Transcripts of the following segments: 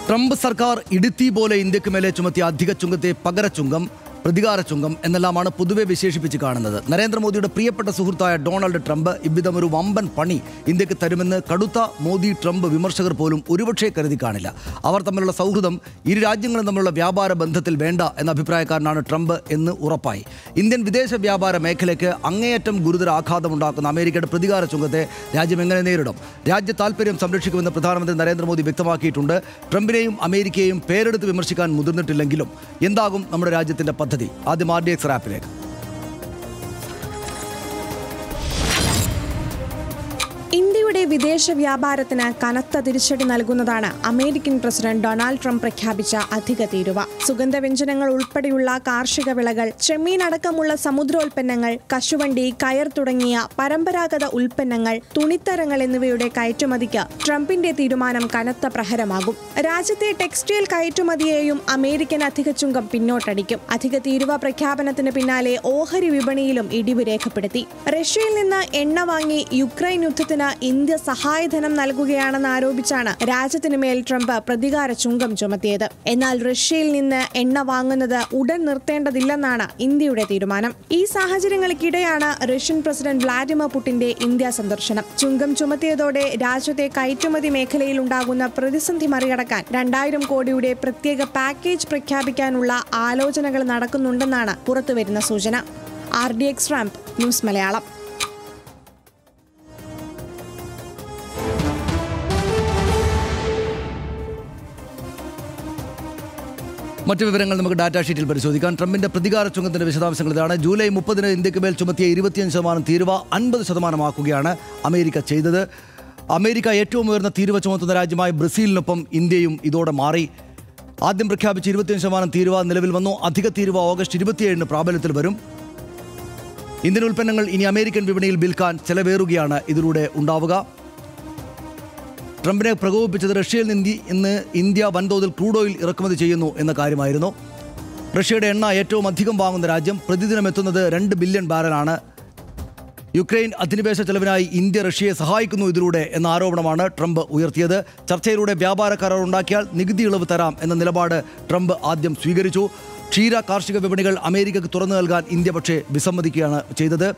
Trump സർക്കാർ ഇടുത്തി പോലെ ഇന്ത്യക്ക് മേലെ ചുമത്തിയ അധിക ചുങ്കത്തെ പകരച്ചുങ്കം, പ്രതികാര ചുങ്കം എന്നെല്ലാമാണ് പൊതുവെ വിശേഷിപ്പിച്ച് കാണുന്നത്. നരേന്ദ്രമോദിയുടെ പ്രിയപ്പെട്ട സുഹൃത്തായ ഡൊണാൾഡ് ട്രംപ് ഇவ்விதം ഒരു വമ്പൻ പണി ഇന്ത്യക്ക് തരുമെന്ന് കടുത്ത മോദി ട്രംപ് വിമർശകർ പോലും ഒരുപക്ഷെ കരുതി കാണില്ല. അവർ തമ്മിലുള്ള സൗഹൃദം ഇരു രാജ്യങ്ങളും തമ്മിലുള്ള വ്യാപാര ബന്ധത്തിൽ വേണ്ട എന്ന അഭിപ്രായക്കാരനാണ് ട്രംപ് എന്ന് ഉറപ്പായി. ഇന്ത്യൻ വിദേശ വ്യാപാര മേഖലയ്ക്ക് അങ്ങേയറ്റം ഗുരുതര ആഘാതമുണ്ടാക്കുന്ന അമേരിക്കയുടെ പ്രതികാര ചുങ്കത്തെ രാജ്യം എങ്ങനെ നേരിടും? രാജ്യ താൽപര്യം സംരക്ഷിക്കുമെന്ന് പ്രധാനമന്ത്രി നരേന്ദ്രമോദി വ്യക്തമാക്കിയിട്ടുണ്ട്. ട്രംപിനെയും അമേരിക്കയെയും പേരെടുത്ത് വിമർശിക്കാൻ മുതിർന്നിട്ടില്ലെങ്കിലും എന്താകും നമ്മുടെ രാജ്യത്തിന്റെ പദ്ധതി? ആദ്യം RDX റാപ്പിലേക്ക്. ഇന്ത്യയുടെ വിദേശ വ്യാപാരത്തിന് കനത്ത തിരിച്ചടി നൽകുന്നതാണ് അമേരിക്കൻ പ്രസിഡന്റ് ഡൊണാൾഡ് ട്രംപ് പ്രഖ്യാപിച്ച അധിക തീരുവ. സുഗന്ധവ്യഞ്ജനങ്ങൾ ഉൾപ്പെടെയുള്ള കാർഷിക വിളകൾ, ചെമ്മീൻ അടക്കമുള്ള സമുദ്രോൽപ്പന്നങ്ങൾ, കശുവണ്ടി, കയർ തുടങ്ങിയ പരമ്പരാഗത ഉൽപ്പന്നങ്ങൾ, തുണിത്തരങ്ങൾ എന്നിവയുടെ കയറ്റുമതിക്ക് ട്രംപിന്റെ തീരുമാനം കനത്ത പ്രഹരമാകും. രാജ്യത്തെ ടെക്സ്റ്റൈൽ കയറ്റുമതിയെയും അമേരിക്കൻ അധിക ചുങ്കം പിന്നോട്ടടിക്കും. അധിക തീരുവ പ്രഖ്യാപനത്തിന് പിന്നാലെ ഓഹരി വിപണിയിലും ഇടിവ് രേഖപ്പെടുത്തി. റഷ്യയിൽ നിന്ന് എണ്ണ വാങ്ങി യുക്രൈൻ യുദ്ധത്തിന് ഇന്ത്യ സഹായധനം നൽകുകയാണെന്ന് ആരോപിച്ചാണ് രാജ്യത്തിന് മേൽ ട്രംപ് പ്രതികാര ചുങ്കം ചുമത്തിയത്. എന്നാൽ റഷ്യയിൽ നിന്ന് എണ്ണ വാങ്ങുന്നത് ഉടൻ നിർത്തേണ്ടതില്ലെന്നാണ് ഇന്ത്യയുടെ തീരുമാനം. ഈ സാഹചര്യങ്ങൾക്കിടെയാണ് റഷ്യൻ പ്രസിഡന്റ് വ്ളാഡിമിർ പുടിന്റെ ഇന്ത്യ സന്ദർശനം. ചുങ്കം ചുമത്തിയതോടെ രാജ്യത്തെ കയറ്റുമതി മേഖലയിൽ ഉണ്ടാകുന്ന പ്രതിസന്ധി മറികടക്കാൻ 2000 കോടിയുടെ പ്രത്യേക പാക്കേജ് പ്രഖ്യാപിക്കാനുള്ള ആലോചനകൾ നടക്കുന്നുണ്ടെന്നാണ് പുറത്തുവരുന്ന സൂചന. RDX ramp news Malayalam. മറ്റു വിവരങ്ങൾ നമുക്ക് ഡാറ്റാ ഷീറ്റിൽ പരിശോധിക്കാം. ട്രംപിന്റെ പ്രതികാര ചുങ്കത്തിന്റെ വിശദാംശങ്ങൾ ഇതാണ്. ജൂലൈ 30 ഇന്ത്യക്ക് മേൽ ചുമത്തിയ 25% തീരുവ 50% അമേരിക്ക ചെയ്തത്. അമേരിക്ക ഏറ്റവും ഉയർന്ന തീരുവ ചുമത്തുന്ന രാജ്യമായ ബ്രസീലിനൊപ്പം ഇന്ത്യയും ഇതോടെ മാറി. ആദ്യം പ്രഖ്യാപിച്ച 25% തീരുവ നിലവിൽ വന്നു. അധിക തീരുവ ഓഗസ്റ്റ് 27 പ്രാബല്യത്തിൽ വരും. ഇന്ത്യൻ ഉൽപ്പന്നങ്ങൾ ഇനി അമേരിക്കൻ വിപണിയിൽ വിൽക്കാൻ ചെലവേറുകയാണ് ഇതിലൂടെ ഉണ്ടാവുക. ട്രംപിനെ പ്രകോപിപ്പിച്ചത് റഷ്യയിൽ നിന്ന് ഇന്ത്യ വൻതോതിൽ ക്രൂഡ് ഓയിൽ ഇറക്കുമതി ചെയ്യുന്നു എന്ന കാര്യമായിരുന്നു. റഷ്യയുടെ എണ്ണ ഏറ്റവും അധികം വാങ്ങുന്ന രാജ്യം. പ്രതിദിനം എത്തുന്നത് 2 ബില്യൺ ബാരലാണ്. യുക്രൈൻ അധിനിവേശ ചെലവിനായി ഇന്ത്യ റഷ്യയെ സഹായിക്കുന്നു ഇതിലൂടെ എന്ന ആരോപണമാണ് ട്രംപ് ഉയർത്തിയത്. ചർച്ചയിലൂടെ വ്യാപാര കരാർ ഉണ്ടാക്കിയാൽ നികുതി ഇളവ് തരാം എന്ന നിലപാട് ട്രംപ് ആദ്യം സ്വീകരിച്ചു. ക്ഷീര കാർഷിക വിപണികൾ അമേരിക്കയ്ക്ക് തുറന്നു നൽകാൻ ഇന്ത്യ പക്ഷേ വിസമ്മതിക്കുകയാണ് ചെയ്തത്.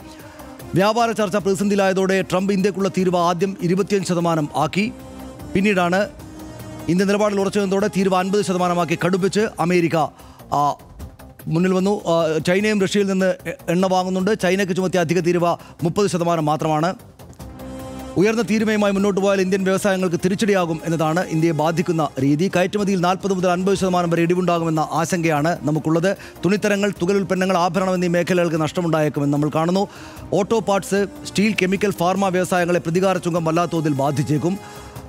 വ്യാപാര ചർച്ച പ്രതിസന്ധിയിലായതോടെ ട്രംപ് ഇന്ത്യക്കുള്ള തീരുവ ആദ്യം 25% ആക്കി. പിന്നീടാണ് ഇന്ത്യ നിലപാടിൽ ഉറച്ചതോടെ തീരുവ 50% കടുപ്പിച്ച് അമേരിക്ക മുന്നിൽ വന്നു. ചൈനയും റഷ്യയിൽ നിന്ന് എണ്ണ വാങ്ങുന്നുണ്ട്. ചൈനയ്ക്ക് ചുമത്തിയ അധിക തീരുവ 30% മാത്രമാണ്. ഉയർന്ന തീരുവയുമായി മുന്നോട്ട് പോയാൽ ഇന്ത്യൻ വ്യവസായങ്ങൾക്ക് തിരിച്ചടിയാകും എന്നതാണ് ഇന്ത്യയെ ബാധിക്കുന്ന രീതി. കയറ്റുമതിയിൽ 40 മുതൽ 50% വരെ ഇടിവുണ്ടാകുമെന്ന ആശങ്കയാണ് നമുക്കുള്ളത്. തുണിത്തരങ്ങൾ, തുകലുൽപ്പന്നങ്ങൾ, ആഭരണം എന്നീ മേഖലകൾക്ക് നഷ്ടമുണ്ടായേക്കുമെന്ന് നമ്മൾ കാണുന്നു. Auto parts, steel, chemical, pharma വ്യവസായങ്ങളെ പ്രതികാര ചുങ്കം വല്ലാത്ത തോതിൽ ബാധിച്ചേക്കും.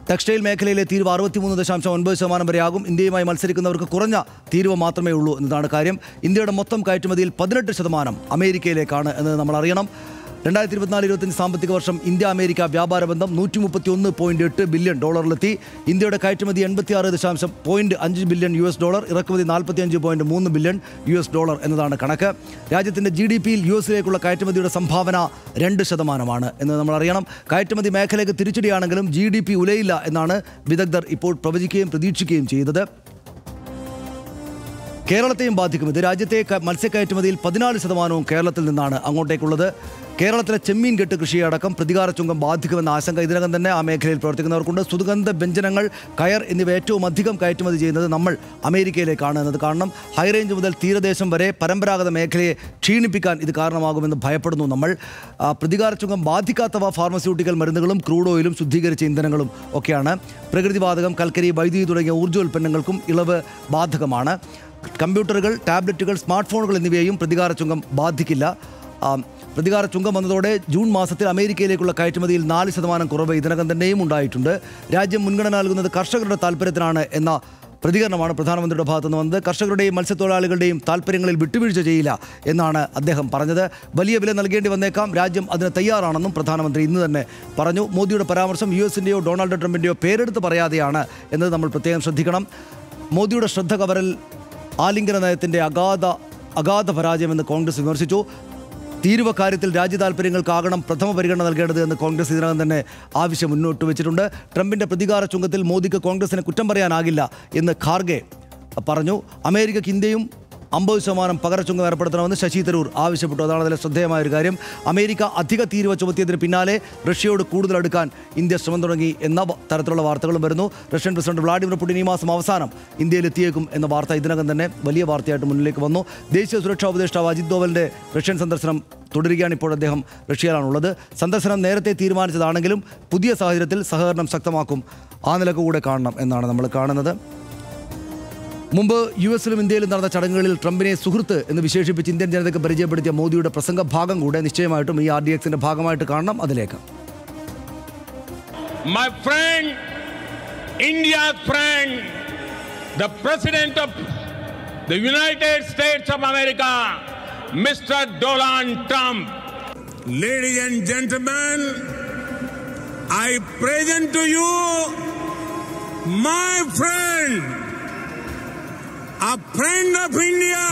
ടെക്സ്റ്റൈൽ മേഖലയിലെ തീരുവ 63.9% വരെയാകും. ഇന്ത്യയുമായി മത്സരിക്കുന്നവർക്ക് കുറഞ്ഞ തീരുവ മാത്രമേ ഉള്ളൂ എന്നതാണ് കാര്യം. ഇന്ത്യയുടെ മൊത്തം കയറ്റുമതിയിൽ 18% അമേരിക്കയിലേക്കാണ് എന്ന് നമ്മൾ അറിയണം. 2024-25 സാമ്പത്തിക വർഷം ഇന്ത്യ അമേരിക്ക വ്യാപാര ബന്ധം $131.8 ബില്യൺ ഇന്ത്യയുടെ കയറ്റുമതി $86.5 ബില്യൺ, ഇറക്കുമതി $45.3 ബില്യൺ എന്നതാണ് കണക്ക്. രാജ്യത്തിൻ്റെ GDP-യിൽ യുഎസിലേക്കുള്ള കയറ്റുമതിയുടെ സംഭാവന 2% എന്ന് നമ്മൾ അറിയണം. കയറ്റുമതി മേഖലയ്ക്ക് തിരിച്ചടിയാണെങ്കിലും GDP ഉലയില്ല എന്നാണ് വിദഗ്ധർ ഇപ്പോൾ പ്രവചിക്കുകയും പ്രതീക്ഷിക്കുകയും ചെയ്തത്. കേരളത്തെയും ബാധിക്കും ഇത്. രാജ്യത്തെ മത്സ്യക്കയറ്റുമതിയിൽ 14% കേരളത്തിൽ നിന്നാണ് അങ്ങോട്ടേക്കുള്ളത്. കേരളത്തിലെ ചെമ്മീൻ കെട്ട് കൃഷിയടക്കം പ്രതികാര ചുങ്കം ബാധിക്കുമെന്ന ആശങ്ക ഇതിനകം തന്നെ ആ മേഖലയിൽ പ്രവർത്തിക്കുന്നവർക്കുണ്ട്. സുഗന്ധ വ്യഞ്ജനങ്ങൾ, കയർ എന്നിവ ഏറ്റവും അധികം കയറ്റുമതി ചെയ്യുന്നത് നമ്മൾ അമേരിക്കയിലേക്കാണ് എന്നത് കാണണം. ഹൈറേഞ്ച് മുതൽ തീരദേശം വരെ പരമ്പരാഗത മേഖലയെ ക്ഷീണിപ്പിക്കാൻ ഇത് കാരണമാകുമെന്ന് ഭയപ്പെടുന്നു നമ്മൾ. പ്രതികാര ചുങ്കം ബാധിക്കാത്തവ ഫാർമസ്യൂട്ടിക്കൽ മരുന്നുകളും ക്രൂഡ് ഓയിലും ശുദ്ധീകരിച്ച ഇന്ധനങ്ങളും ഒക്കെയാണ്. പ്രകൃതിവാതകം, കൽക്കരി, വൈദ്യുതി തുടങ്ങിയ ഊർജ്ജോൽപ്പന്നങ്ങൾക്കും ഇളവ് ബാധകമാണ്. കമ്പ്യൂട്ടറുകൾ, ടാബ്ലറ്റുകൾ, സ്മാർട്ട് ഫോണുകൾ എന്നിവയെയും പ്രതികാര ചുങ്കം ബാധിക്കില്ല. പ്രതികാര ചുങ്കം വന്നതോടെ ജൂൺ മാസത്തിൽ അമേരിക്കയിലേക്കുള്ള കയറ്റുമതിയിൽ 4% കുറവ് ഇതിനകം തന്നെയും ഉണ്ടായിട്ടുണ്ട്. രാജ്യം മുൻഗണന നൽകുന്നത് കർഷകരുടെ താല്പര്യത്തിനാണ് എന്ന പ്രതികരണമാണ് പ്രധാനമന്ത്രിയുടെ ഭാഗത്തുനിന്ന് വന്നത്. കർഷകരുടെയും മത്സ്യത്തൊഴിലാളികളുടെയും താല്പര്യങ്ങളിൽ വിട്ടുവീഴ്ച ചെയ്യില്ല എന്നാണ് അദ്ദേഹം പറഞ്ഞത്. വലിയ വില നൽകേണ്ടി വന്നേക്കാം, രാജ്യം അതിന് തയ്യാറാണെന്നും പ്രധാനമന്ത്രി ഇന്ന് തന്നെ പറഞ്ഞു. മോദിയുടെ പരാമർശം യുഎസിൻ്റെയോ ഡൊണാൾഡ് ട്രംപിൻ്റെയോ പേരെടുത്ത് പറയാതെയാണ് എന്നത് നമ്മൾ പ്രത്യേകം ശ്രദ്ധിക്കണം. മോദിയുടെ ശ്രദ്ധ കവരൽ ആലിംഗന നയത്തിൻ്റെ അഗാധ പരാജയമെന്ന് കോൺഗ്രസ് വിമർശിച്ചു. തീരുവ കാര്യത്തിൽ രാജ്യ താൽപ്പര്യങ്ങൾക്കാകണം പ്രഥമ പരിഗണന നൽകേണ്ടത് എന്ന് കോൺഗ്രസ് ഇതിനകം തന്നെ ആവശ്യം മുന്നോട്ട് വെച്ചിട്ടുണ്ട്. ട്രംപിന്റെ പ്രതികാര ചുങ്കത്തിൽ മോദിക്ക് കോൺഗ്രസിനെ കുറ്റം പറയാനാകില്ല എന്ന് ഖാർഗെ പറഞ്ഞു. അമേരിക്കയ്ക്ക് ഇന്ത്യയും 50% പകരച്ചുങ്കം ഏർപ്പെടുത്തണമെന്ന് ശശി തരൂർ ആവശ്യപ്പെട്ടു. അതാണ് അതിലെ ശ്രദ്ധേയമായ ഒരു കാര്യം. അമേരിക്ക അധിക തീരുവ ചുമത്തിയതിന് പിന്നാലെ റഷ്യയോട് കൂടുതൽ അടുക്കാൻ ഇന്ത്യ ശ്രമം തുടങ്ങി എന്ന തരത്തിലുള്ള വാർത്തകളും വരുന്നു. റഷ്യൻ പ്രസിഡന്റ് വ്ളാഡിമിർ പുടിൻ ഈ മാസം അവസാനം ഇന്ത്യയിലെത്തിയേക്കും എന്ന വാർത്ത ഇതിനകം തന്നെ വലിയ വാർത്തയായിട്ട് മുന്നിലേക്ക് വന്നു. ദേശീയ സുരക്ഷാ ഉപദേഷ്ടാവ് അജിത് ദോവലിന്റെ റഷ്യൻ സന്ദർശനം തുടരുകയാണ്. ഇപ്പോൾ അദ്ദേഹം റഷ്യയിലാണുള്ളത്. സന്ദർശനം നേരത്തെ തീരുമാനിച്ചതാണെങ്കിലും പുതിയ സാഹചര്യത്തിൽ സഹകരണം ശക്തമാക്കും. ആ നിലക്ക് കൂടെ കാണണം എന്നാണ് നമ്മൾ കാണുന്നത്. മുമ്പ് യുഎസിലും ഇന്ത്യയിലും നടന്ന ചടങ്ങുകളിൽ ട്രംപിനെ സുഹൃത്ത് എന്ന് വിശേഷിപ്പിച്ച് ഇന്ത്യൻ ജനതയ്ക്ക് പരിചയപ്പെടുത്തിയ മോദിയുടെ പ്രസംഗ ഭാഗം കൂടെ നിശ്ചയമായിട്ടും ഈ RDXന്റെ ഭാഗമായിട്ട് കാണണം. അതിലേക്ക് My friend, India's friend, the President of the United States of America, Mr. Donald Trump. Ladies and gentlemen, I present to you my friend, a friend of India,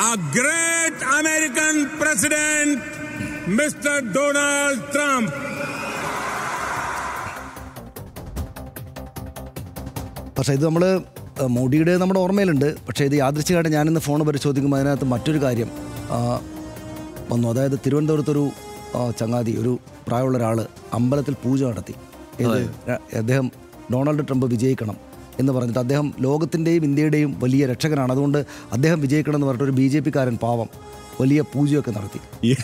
a great American president, Mr. Donald Trump. പക്ഷേ ഇത് നമ്മൾ മോഡിയുടെ നമ്മുടെ ഓർമ്മയിലുണ്ട്. പക്ഷേ ഇത് യാദൃച്ഛികമായിട്ട് ഞാനിന്ന് phone പരിശോധിക്കുമ്പോൾ അതിനകത്ത് മറ്റൊരു കാര്യം വന്നു. അതായത് തിരുവനന്തപുരത്തൊരു ചങ്ങാതി, ഒരു പ്രായമുള്ള ഒരാൾ അമ്പലത്തിൽ പൂജ നടത്തി. അദ്ദേഹം ഡൊണാൾഡ് ട്രംപ് വിജയിക്കണം എന്ന് പറഞ്ഞിട്ട് അദ്ദേഹം ലോകത്തിൻ്റെയും ഇന്ത്യയുടെയും വലിയ രക്ഷകനാണ്, അതുകൊണ്ട് അദ്ദേഹം വിജയിക്കണം എന്ന് പറഞ്ഞിട്ട് ഒരു BJP-കാരൻ പാവം വലിയ പൂജയൊക്കെ നടത്തി.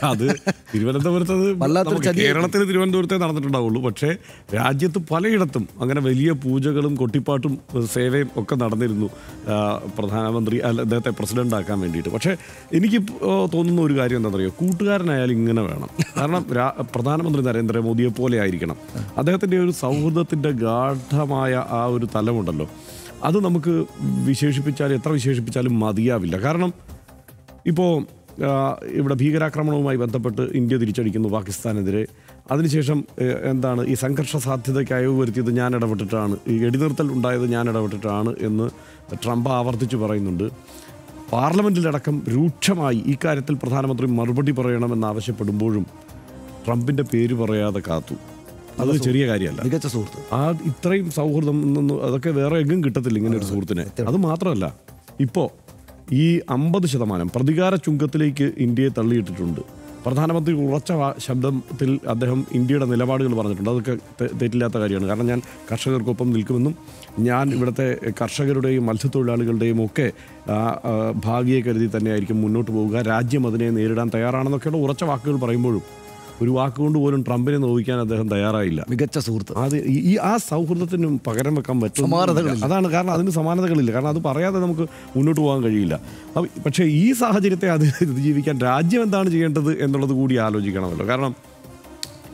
അത് തിരുവനന്തപുരത്ത്, കേരളത്തിൽ തിരുവനന്തപുരത്തെ നടന്നിട്ടുണ്ടാവുള്ളൂ. പക്ഷേ രാജ്യത്ത് പലയിടത്തും അങ്ങനെ വലിയ പൂജകളും കൊട്ടിപ്പാട്ടും സേവയും ഒക്കെ നടന്നിരുന്നു പ്രധാനമന്ത്രി അദ്ദേഹത്തെ പ്രസിഡന്റ് ആക്കാൻ വേണ്ടിയിട്ട്. പക്ഷേ എനിക്ക് തോന്നുന്ന ഒരു കാര്യം എന്താണെന്നറിയോ, കൂട്ടുകാരനായാലും ഇങ്ങനെ വേണം. കാരണം പ്രധാനമന്ത്രി നരേന്ദ്രമോദിയെ പോലെ ആയിരിക്കണം. അദ്ദേഹത്തിൻ്റെ ഒരു സൗഹൃദത്തിൻ്റെ ഗാഢമായ ആ ഒരു തലമുണ്ടല്ലോ, അത് നമുക്ക് വിശേഷിപ്പിച്ചാലും എത്ര വിശേഷിപ്പിച്ചാലും മതിയാവില്ല. കാരണം ഇപ്പോൾ ഇവിടെ ഭീകരാക്രമണവുമായി ബന്ധപ്പെട്ട് ഇന്ത്യ തിരിച്ചടിക്കുന്നു പാകിസ്ഥാനെതിരെ. അതിനുശേഷം എന്താണ് ഈ സംഘർഷ സാധ്യതയ്ക്ക് അയവ് വരുത്തിയത് ഞാൻ ഇടപെട്ടിട്ടാണ്, ഈ വെടിനിർത്തൽ ഉണ്ടായത് ഞാൻ ഇടപെട്ടിട്ടാണ് എന്ന് ട്രംപ് ആവർത്തിച്ച് പറയുന്നുണ്ട്. പാർലമെൻറ്റിലടക്കം രൂക്ഷമായി ഈ കാര്യത്തിൽ പ്രധാനമന്ത്രി മറുപടി പറയണമെന്നാവശ്യപ്പെടുമ്പോഴും ട്രംപിൻ്റെ പേര് പറയാതെ കാത്തു. അത് ചെറിയ കാര്യമല്ല. മികച്ച സുഹൃത്ത്. ഇത്രയും സൗഹൃദം അതൊക്കെ വേറെ എങ്ങും കിട്ടത്തില്ല ഇങ്ങനെ ഒരു സുഹൃത്തിനെ. അത് മാത്രമല്ല, ഇപ്പോൾ ഈ 50% പ്രതികാര ചുങ്കത്തിലേക്ക് ഇന്ത്യയെ തള്ളിയിട്ടിട്ടുണ്ട്. പ്രധാനമന്ത്രി ഉറച്ച ശബ്ദത്തിൽ അദ്ദേഹം ഇന്ത്യയുടെ നിലപാടുകൾ പറഞ്ഞിട്ടുണ്ട്. അതൊക്കെ തെറ്റില്ലാത്ത കാര്യമാണ്. കാരണം ഞാൻ കർഷകർക്കൊപ്പം നിൽക്കുമെന്നും ഞാൻ ഇവിടുത്തെ കർഷകരുടെയും മത്സ്യത്തൊഴിലാളികളുടെയും ഒക്കെ ഭാവിയെ കരുതി തന്നെയായിരിക്കും മുന്നോട്ട് പോവുക, രാജ്യം അതിനെ നേരിടാൻ തയ്യാറാണെന്നൊക്കെയുള്ള ഉറച്ച വാക്കുകൾ പറയുമ്പോഴും ഒരു വാക്കുകൊണ്ട് പോലും ട്രംപിനെ നോവിക്കാൻ അദ്ദേഹം തയ്യാറായില്ല. മികച്ച സുഹൃത്ത്. അത് ആ സൗഹൃദത്തിനും പകരം വെക്കാൻ പറ്റും. അതാണ് കാരണം, അതിന് സമാനതകളില്ല. കാരണം അത് പറയാതെ നമുക്ക് മുന്നോട്ട് പോകാൻ കഴിയില്ല. പക്ഷേ ഈ സാഹചര്യത്തെ അതിജീവിക്കാൻ രാജ്യം എന്താണ് ചെയ്യേണ്ടത് എന്നുള്ളത് കൂടി ആലോചിക്കണമല്ലോ. കാരണം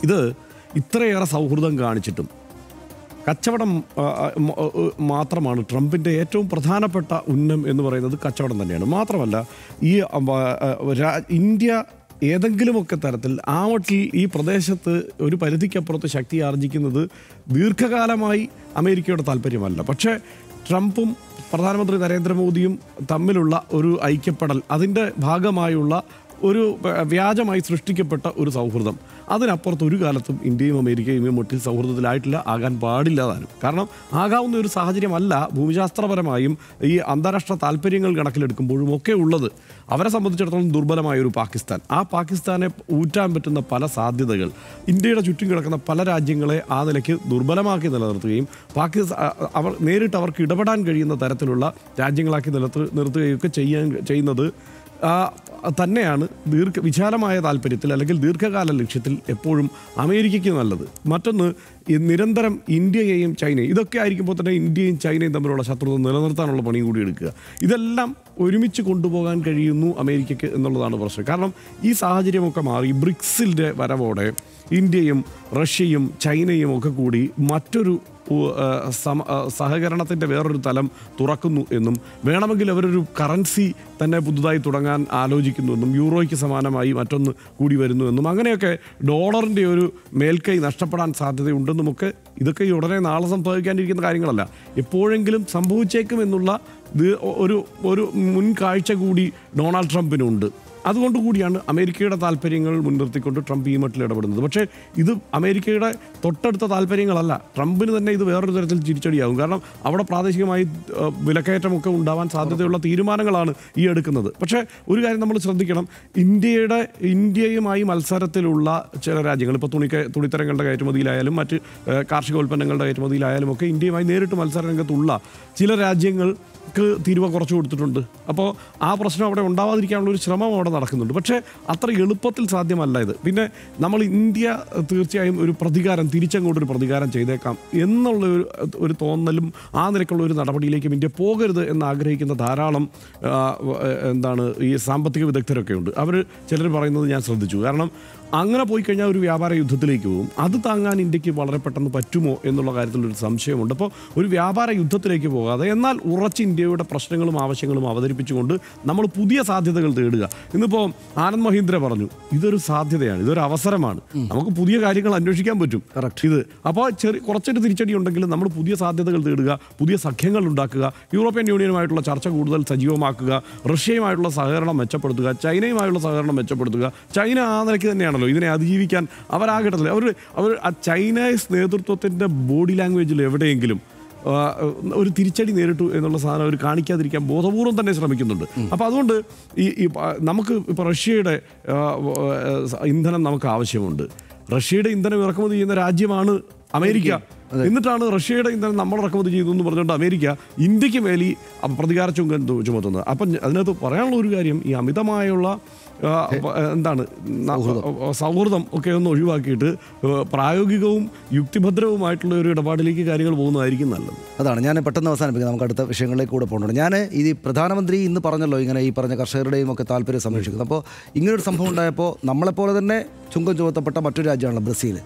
ഇത് ഇത്രയേറെ സൗഹൃദം കാണിച്ചിട്ടും കച്ചവടം മാത്രമാണ് ട്രംപിൻ്റെ ഏറ്റവും പ്രധാനപ്പെട്ട ഉന്നം എന്ന് പറയുന്നത്. കച്ചവടം തന്നെയാണ്. മാത്രമല്ല ഈ ഇന്ത്യ ഏതെങ്കിലുമൊക്കെ തരത്തിൽ ആ മട്ടിൽ ഈ പ്രദേശത്ത് ഒരു പരിധിക്കപ്പുറത്ത് ശക്തി ആർജിക്കുന്നത് ദീർഘകാലമായി അമേരിക്കയുടെ താല്പര്യമല്ല. പക്ഷേ ട്രംപും പ്രധാനമന്ത്രി നരേന്ദ്രമോദിയും തമ്മിലുള്ള ഒരു ഐക്യപ്പെടൽ, അതിൻ്റെ ഭാഗമായുള്ള ഒരു വ്യാജമായി സൃഷ്ടിക്കപ്പെട്ട ഒരു സൗഹൃദം, അതിനപ്പുറത്ത് ഒരു കാലത്തും ഇന്ത്യയും അമേരിക്കയും ഈ മട്ടിൽ സൗഹൃദത്തിലായിട്ടില്ല, ആകാൻ പാടില്ലാതാനും. കാരണം ആകാവുന്ന ഒരു സാഹചര്യമല്ല ഭൂമിശാസ്ത്രപരമായും ഈ അന്താരാഷ്ട്ര താല്പര്യങ്ങൾ കണക്കിലെടുക്കുമ്പോഴും ഒക്കെ ഉള്ളത്. അവരെ സംബന്ധിച്ചിടത്തോളം ദുർബലമായ ഒരു പാകിസ്ഥാൻ, ആ പാകിസ്ഥാനെ ഊറ്റാൻ പറ്റുന്ന പല സാധ്യതകൾ, ഇന്ത്യയുടെ ചുറ്റും കിടക്കുന്ന പല രാജ്യങ്ങളെ ആ നിലയ്ക്ക് ദുർബലമാക്കി നിലനിർത്തുകയും അവർ നേരിട്ട് അവർക്ക് ഇടപെടാൻ കഴിയുന്ന തരത്തിലുള്ള രാജ്യങ്ങളാക്കി നിർത്തുകയൊക്കെ ചെയ്യുന്നത് തന്നെയാണ് വിശാലമായ താല്പര്യത്തിൽ അല്ലെങ്കിൽ ദീർഘകാല ലക്ഷ്യത്തിൽ എപ്പോഴും അമേരിക്കയ്ക്ക് നല്ലത്. മറ്റൊന്ന്, നിരന്തരം ഇന്ത്യയെയും ചൈനയും ഇതൊക്കെ ആയിരിക്കുമ്പോൾ തന്നെ ഇന്ത്യയും ചൈനയും തമ്മിലുള്ള ശത്രുത നിലനിർത്താനുള്ള പണിയും കൂടി എടുക്കുക. ഇതെല്ലാം ഒരുമിച്ച് കൊണ്ടുപോകാൻ കഴിയുന്നു അമേരിക്കയ്ക്ക് എന്നുള്ളതാണ് പ്രശ്നം. കാരണം ഈ സാഹചര്യമൊക്കെ മാറി ബ്രിക്സിൻ്റെ വരവോടെ ഇന്ത്യയും റഷ്യയും ചൈനയും ഒക്കെ കൂടി മറ്റൊരു സഹകരണത്തിൻ്റെ വേറൊരു തലം തുറക്കുന്നു എന്നും വേണമെങ്കിൽ അവരൊരു കറൻസി തന്നെ പുതുതായി തുടങ്ങാൻ ആലോചിക്കുന്നുവെന്നും യൂറോയ്ക്ക് സമാനമായി മറ്റൊന്ന് കൂടി വരുന്നുവെന്നും അങ്ങനെയൊക്കെ ഡോളറിൻ്റെ ഒരു മേൽക്കൈ നഷ്ടപ്പെടാൻ സാധ്യതയുണ്ടെന്നുമൊക്കെ ഇതൊക്കെ ഈ ഉടനെ നാളെ സംഭവിക്കാനിരിക്കുന്ന കാര്യങ്ങളല്ല, എപ്പോഴെങ്കിലും സംഭവിച്ചേക്കും എന്നുള്ള ഒരു മുൻകാഴ്ച കൂടി ഡൊണാൾഡ് ട്രംപിനുണ്ട്. അതുകൊണ്ട് കൂടിയാണ് അമേരിക്കയുടെ താല്പര്യങ്ങൾ മുൻനിർത്തിക്കൊണ്ട് ട്രംപ് ഈ മട്ടിൽ ഇടപെടുന്നത്. പക്ഷേ ഇത് അമേരിക്കയുടെ തൊട്ടടുത്ത താല്പര്യങ്ങളല്ല. ട്രംപിന് തന്നെ ഇത് വേറൊരു തരത്തിൽ തിരിച്ചടിയാകും. കാരണം അവിടെ പ്രാദേശികമായി വിലക്കയറ്റമൊക്കെ ഉണ്ടാവാൻ സാധ്യതയുള്ള തീരുമാനങ്ങളാണ് ഈ എടുക്കുന്നത്. പക്ഷേ ഒരു കാര്യം നമ്മൾ ശ്രദ്ധിക്കണം, ഇന്ത്യയുമായി മത്സരത്തിലുള്ള ചില രാജ്യങ്ങൾ, ഇപ്പോൾ തുണിത്തരങ്ങളുടെ കയറ്റുമതിയിലായാലും മറ്റ് കാർഷികോൽപ്പന്നങ്ങളുടെ കയറ്റുമതിയിലായാലും ഒക്കെ ഇന്ത്യയുമായി നേരിട്ട് മത്സര രംഗത്തുള്ള ചില രാജ്യങ്ങൾക്ക് തീരുവ കുറച്ച് കൊടുത്തിട്ടുണ്ട്. അപ്പോൾ ആ പ്രശ്നം അവിടെ ഉണ്ടാവാതിരിക്കാനുള്ള ഒരു ശ്രമം അവിടെ നടക്കുന്നുണ്ട്. പക്ഷേ അത്ര എളുപ്പത്തിൽ സാധ്യമല്ല ഇത്. പിന്നെ നമ്മൾ ഇന്ത്യ തീർച്ചയായും ഒരു തിരിച്ചങ്ങോട്ടൊരു പ്രതികാരം ചെയ്തേക്കാം എന്നുള്ള ഒരു തോന്നലും ആ നിലക്കുള്ള ഒരു നടപടിയിലേക്കും ഇന്ത്യ പോകരുത് എന്ന് ആഗ്രഹിക്കുന്ന ധാരാളം ഈ സാമ്പത്തിക വിദഗ്ധരൊക്കെ ഉണ്ട്. അവർ ചിലർ പറയുന്നത് ഞാൻ ശ്രദ്ധിച്ചു. കാരണം അങ്ങനെ പോയി കഴിഞ്ഞാൽ ഒരു വ്യാപാര യുദ്ധത്തിലേക്ക് പോകും. അത് താങ്ങാൻ ഇന്ത്യക്ക് വളരെ പെട്ടെന്ന് പറ്റുമോ എന്നുള്ള കാര്യത്തിലൊരു സംശയമുണ്ട്. അപ്പോൾ ഒരു വ്യാപാര യുദ്ധത്തിലേക്ക് പോകാതെ എന്നാൽ ഉറച്ച് ഇന്ത്യയുടെ പ്രശ്നങ്ങളും ആവശ്യങ്ങളും അവതരിപ്പിച്ചുകൊണ്ട് നമ്മൾ പുതിയ സാധ്യതകൾ തേടുക. ഇന്നിപ്പോൾ ആനന്ദ് മഹീന്ദ്ര പറഞ്ഞു, ഇതൊരു സാധ്യതയാണ്, ഇതൊരു അവസരമാണ്, നമുക്ക് പുതിയ കാര്യങ്ങൾ അന്വേഷിക്കാൻ പറ്റും. ഇത് അപ്പോൾ കുറച്ചൊരു തിരിച്ചടി ഉണ്ടെങ്കിലും നമ്മൾ പുതിയ സാധ്യതകൾ തേടുക, പുതിയ സഖ്യങ്ങൾ ഉണ്ടാക്കുക, യൂറോപ്യൻ യൂണിയനുമായിട്ടുള്ള ചർച്ച കൂടുതൽ സജീവമാക്കുക, റഷ്യയുമായിട്ടുള്ള സഹകരണം മെച്ചപ്പെടുത്തുക, ചൈനയുമായുള്ള സഹകരണം മെച്ചപ്പെടുത്തുക. ചൈന ആ നിലയ്ക്ക് തന്നെയാണ് ഇതിനെ അതിജീവിക്കാൻ അവരാകട്ടത്തില്ല. അവർ ആ ചൈനീസ് നേതൃത്വത്തിൻ്റെ ബോഡി ലാംഗ്വേജിൽ എവിടെയെങ്കിലും ഒരു തിരിച്ചടി നേരിട്ടു എന്നുള്ള സാധനം അവർ കാണിക്കാതിരിക്കാൻ ബോധപൂർവം തന്നെ ശ്രമിക്കുന്നുണ്ട്. അപ്പോൾ അതുകൊണ്ട് നമുക്ക് ഇപ്പോൾ റഷ്യയുടെ ഇന്ധനം നമുക്ക് ആവശ്യമുണ്ട്. റഷ്യയുടെ ഇന്ധനം ഇറക്കുമതി ചെയ്യുന്ന രാജ്യമാണ് അമേരിക്ക. എന്നിട്ടാണ് റഷ്യയുടെ ഇന്ധനം നമ്മൾ ഇറക്കുമതി ചെയ്തു എന്ന് പറഞ്ഞുകൊണ്ട് അമേരിക്ക ഇന്ത്യക്ക് മേലി പ്രതികാര ചുങ്കം ചുമത്തുന്നത്. അപ്പം അതിനകത്ത് പറയാനുള്ള ഒരു കാര്യം, ഈ അമിതമായുള്ള സൗഹൃദം ഒക്കെ ഒന്ന് ഒഴിവാക്കിയിട്ട് പ്രായോഗികവും യുക്തിഭദ്രവുമായിട്ടുള്ള ഒരു ഇടപാടിലേക്ക് കാര്യങ്ങൾ പോകുന്നതായിരിക്കും നല്ലത്. അതാണ് ഞാൻ പെട്ടെന്ന് അവസാനിപ്പിക്കുന്നത്. നമുക്ക് അടുത്ത വിഷയങ്ങളിലേക്ക് കൂടെ പോകണം. ഞാൻ ഇത് പ്രധാനമന്ത്രി ഇന്ന് പറഞ്ഞല്ലോ, ഇങ്ങനെ ഈ പറഞ്ഞ കർഷകരുടെയും ഒക്കെ താല്പര്യം സംരക്ഷിക്കുന്നത്. അപ്പോൾ ഇങ്ങനൊരു സംഭവം ഉണ്ടായപ്പോൾ നമ്മളെപ്പോലെ തന്നെ ചുങ്കം ചുമത്തപ്പെട്ട മറ്റൊരു രാജ്യമാണല്ലോ ബ്രസീൽ.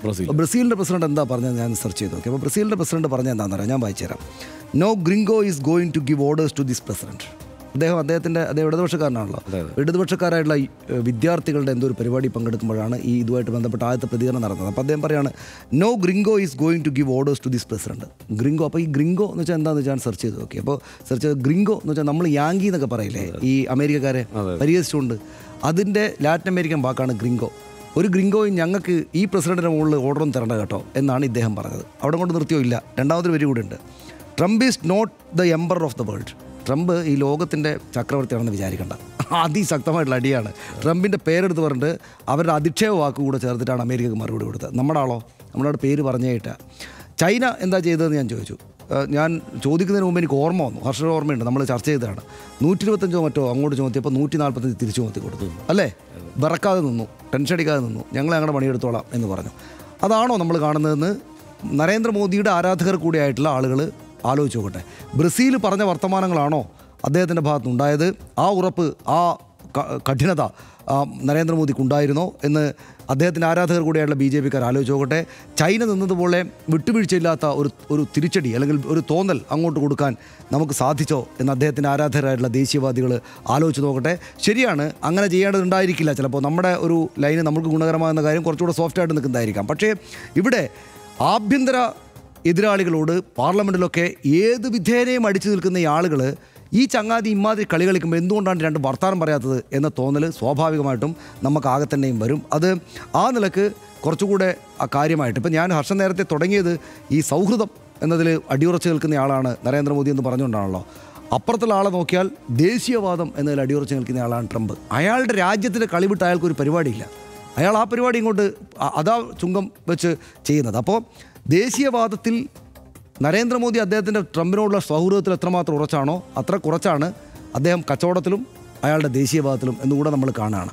ബ്രസീലിൻ്റെ പ്രസിഡന്റ് എന്താ പറഞ്ഞത് ഞാൻ സെർച്ച് ചെയ്തു നോക്കി. അപ്പോൾ ബ്രസീലിൻ്റെ പ്രസിഡന്റ് പറഞ്ഞത് എന്താണെന്ന് പറയാം, ഞാൻ വായിച്ചുതരാം. No gringo is going to give orders to this president. അദ്ദേഹം ഇടതുപക്ഷക്കാരനാണല്ലോ. ഇടതുപക്ഷക്കാരായിട്ടുള്ള വിദ്യാർത്ഥികളുടെ എന്തോ ഒരു പരിപാടി പങ്കെടുക്കുമ്പോഴാണ് ഈ ഇതുമായിട്ട് ബന്ധപ്പെട്ട ആദ്യത്തെ പ്രതികരണം നടന്നത്. അപ്പോൾ അദ്ദേഹം പറയാണ്, no gringo is going to give orders to this president. Gringo, അപ്പോൾ ഈ ഗ്രിങ്കോ എന്ന് വെച്ചാൽ എന്താണെന്ന് വെച്ചാൽ സെർച്ച് ചെയ്ത് നോക്കി. അപ്പോൾ സെർച്ച് ചെയ്ത് ഗ്രിങ്കോ എന്ന് വെച്ചാൽ നമ്മൾ യാങ്കി എന്നൊക്കെ പറയില്ലേ ഈ അമേരിക്കക്കാരെ പരിഹസിച്ചുകൊണ്ട്, അതിൻ്റെ ലാറ്റിൻ അമേരിക്കൻ വാക്കാണ് ഗ്രിങ്കോ. ഒരു ഗ്രിങ്കോയും ഞങ്ങൾക്ക് ഈ പ്രസിഡന്റിൻ്റെ മുകളിൽ ഓർഡറൊന്നും തരണ്ട കേട്ടോ എന്നാണ് ഇദ്ദേഹം പറഞ്ഞത്. അവിടെ കൊണ്ട് നിർത്തിയോ ഇല്ല. രണ്ടാമതൊരു വരി കൂടെ ഉണ്ട്. Trump is not the emperor of the world. Trump ഈ ലോകത്തിൻ്റെ ചക്രവർത്തിയാണെന്ന് വിചാരിക്കേണ്ട. അതിശക്തമായിട്ടുള്ള അടിയാണ്. ട്രംപിൻ്റെ പേരെടുത്ത് പറഞ്ഞിട്ട് അവരുടെ അധിക്ഷേപ വാക്ക് കൂടെ ചേർത്തിട്ടാണ് അമേരിക്കക്ക് മറുപടി കൊടുത്തത്. നമ്മുടെ ആളോ, നമ്മുടെ പേര് പറഞ്ഞേട്ടാ. ചൈന എന്താ ചെയ്തതെന്ന് ഞാൻ ചോദിച്ചു. ഞാൻ ചോദിക്കുന്നതിന് മുമ്പ് എനിക്ക് ഓർമ്മ വന്നു, ഹർഷ ഓർമ്മയുണ്ട്, നമ്മൾ ചർച്ച ചെയ്തതാണ്. 125 മറ്റോ അങ്ങോട്ട് ചുമത്തിയപ്പോൾ 145 തിരിച്ചു ചുമത്തി കൊടുത്തു അല്ലേ. വിറക്കാതെ നിന്നു, ടെൻഷൻ അടിക്കാതെ നിന്നു, ഞങ്ങളെ പണിയെടുത്തോളാം എന്ന് പറഞ്ഞു. അതാണോ നമ്മൾ കാണുന്നതെന്ന് നരേന്ദ്രമോദിയുടെ ആരാധകർ കൂടിയായിട്ടുള്ള ആളുകൾ ആലോചിച്ച് നോക്കട്ടെ. ബ്രസീൽ പറഞ്ഞ വർത്തമാനങ്ങളാണോ അദ്ദേഹത്തിൻ്റെ ഭാഗത്തുനിന്നുണ്ടായത്? ആ ഉറപ്പ്, ആ കഠിനത നരേന്ദ്രമോദിക്കുണ്ടായിരുന്നോ എന്ന് അദ്ദേഹത്തിൻ്റെ ആരാധകർ കൂടിയായിട്ടുള്ള BJP-ക്കാർ ആലോചിച്ച് നോക്കട്ടെ. ചൈന നിന്നതുപോലെ വിട്ടുവീഴ്ചയില്ലാത്ത ഒരു തിരിച്ചടി അല്ലെങ്കിൽ ഒരു തോന്നൽ അങ്ങോട്ട് കൊടുക്കാൻ നമുക്ക് സാധിച്ചോ എന്ന് അദ്ദേഹത്തിൻ്റെ ആരാധകരായിട്ടുള്ള ദേശീയവാദികൾ ആലോചിച്ച് നോക്കട്ടെ. ശരിയാണ്, അങ്ങനെ ചെയ്യേണ്ടതുണ്ടായിരിക്കില്ല. ചിലപ്പോൾ നമ്മുടെ ഒരു ലൈന് നമുക്ക് ഗുണകരമാകുന്ന കാര്യം കുറച്ചുകൂടെ സോഫ്റ്റായിട്ട് നിൽക്കുന്നതായിരിക്കാം. പക്ഷേ ഇവിടെ ആഭ്യന്തര എതിരാളികളോട് പാർലമെൻറ്റിലൊക്കെ ഏത് വിധേനയും അടിച്ചു നിൽക്കുന്ന ഈ ആളുകൾ ഈ ചങ്ങാതി ഇമാതിരി കളി കളിക്കുമ്പോൾ എന്തുകൊണ്ടാണ് രണ്ട് വർത്താനം പറയാത്തത് എന്ന തോന്നൽ സ്വാഭാവികമായിട്ടും നമുക്കാകെ തന്നെയും വരും. അത് ആ നിലക്ക് കുറച്ചുകൂടെ കാര്യമായിട്ട് ഇപ്പം ഞാൻ ഹർഷം നേരത്തെ തുടങ്ങിയത് ഈ സൗഹൃദം എന്നതിൽ അടിയുറച്ച് നിൽക്കുന്ന ആളാണ് നരേന്ദ്രമോദി എന്ന് പറഞ്ഞുകൊണ്ടാണല്ലോ. അപ്പുറത്തുള്ള ആളെ നോക്കിയാൽ ദേശീയവാദം എന്നതിൽ അടിയുറച്ച് നിൽക്കുന്ന ആളാണ് ട്രംപ്. അയാളുടെ രാജ്യത്തിൻ്റെ കളി വിട്ട് അയാൾക്കൊരു പരിപാടിയില്ല. അയാൾ ആ പരിപാടി ഇങ്ങോട്ട് അതാ ചുങ്കം വെച്ച് ചെയ്യുന്നത്. അപ്പോൾ ദേശീയവാദത്തിൽ നരേന്ദ്രമോദി അദ്ദേഹത്തിൻ്റെ ട്രംപിനോടുള്ള സൗഹൃദത്തിൽ എത്രമാത്രം ഉറച്ചാണോ അത്ര കുറച്ചാണ് അദ്ദേഹം കച്ചവടത്തിലും അയാളുടെ ദേശീയവാദത്തിലും എന്നുകൂടെ നമ്മൾ കാണുകയാണ്.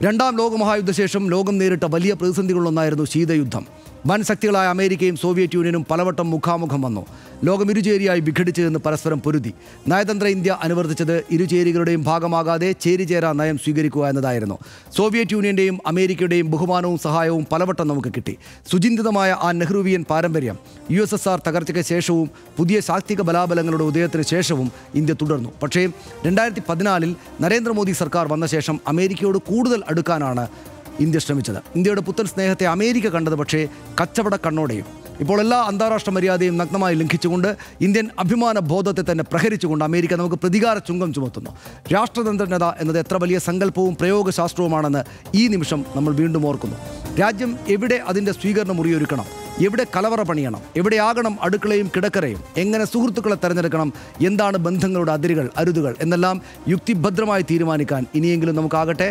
രണ്ടാം ലോകമഹായുദ്ധശേഷം ലോകം നേരിട്ട വലിയ പ്രതിസന്ധികളിലൊന്നായിരുന്നു ശീതയുദ്ധം. വൻ ശക്തികളായ അമേരിക്കയും സോവിയറ്റ് യൂണിയനും പലവട്ടം മുഖാമുഖം വന്നു. ലോകം ഇരുചേരിയായി വിഘടിച്ച് നിന്ന് പരസ്പരം പൊരുതി. നയതന്ത്ര ഇന്ത്യ അനുവർത്തിച്ചത് ഇരുചേരികളുടെയും ഭാഗമാകാതെ ചേരിചേരാ നയം സ്വീകരിക്കുക എന്നതായിരുന്നു. സോവിയറ്റ് യൂണിയൻ്റെയും അമേരിക്കയുടെയും ബഹുമാനവും സഹായവും പലവട്ടം നമുക്ക് കിട്ടി. സുചിന്തിതമായ ആ നെഹ്റുവിയൻ പാരമ്പര്യം USSR തകർച്ചയ്ക്ക് ശേഷവും പുതിയ ശാക്തിക ബലാബലങ്ങളുടെ ഉദയത്തിന് ശേഷവും ഇന്ത്യ തുടർന്നു. പക്ഷേ 2014 നരേന്ദ്രമോദി സർക്കാർ വന്ന ശേഷം അമേരിക്കയോട് കൂടുതൽ അടുക്കാനാണ് ഇന്ത്യ ശ്രമിച്ചത്. ഇന്ത്യയുടെ പുത്തൻ സ്നേഹത്തെ അമേരിക്ക കണ്ടത് പക്ഷേ കച്ചവട കണ്ണോടെയും. ഇപ്പോൾ എല്ലാ അന്താരാഷ്ട്ര മര്യാദയും നഗ്നമായി ലംഘിച്ചുകൊണ്ട് ഇന്ത്യൻ അഭിമാന ബോധത്തെ തന്നെ പ്രഹരിച്ചുകൊണ്ട് അമേരിക്ക നമുക്ക് പ്രതികാര ചുങ്കം ചുമത്തുന്നു. രാഷ്ട്രതന്ത്രജ്ഞത എന്നത് എത്ര വലിയ സങ്കല്പവും പ്രയോഗശാസ്ത്രവുമാണെന്ന് ഈ നിമിഷം നമ്മൾ വീണ്ടും ഓർക്കുന്നു. രാജ്യം എവിടെ അതിൻ്റെ സ്വീകരണ മുറിയൊരുക്കണം, എവിടെ കലവറ പണിയണം, എവിടെയാകണം അടുക്കളയും കിടക്കരയും, എങ്ങനെ സുഹൃത്തുക്കളെ തെരഞ്ഞെടുക്കണം, എന്താണ് ബന്ധങ്ങളുടെ അതിരുകൾ അരുതുകൾ എന്നെല്ലാം യുക്തിഭദ്രമായി തീരുമാനിക്കാൻ ഇനിയെങ്കിലും നമുക്കാകട്ടെ.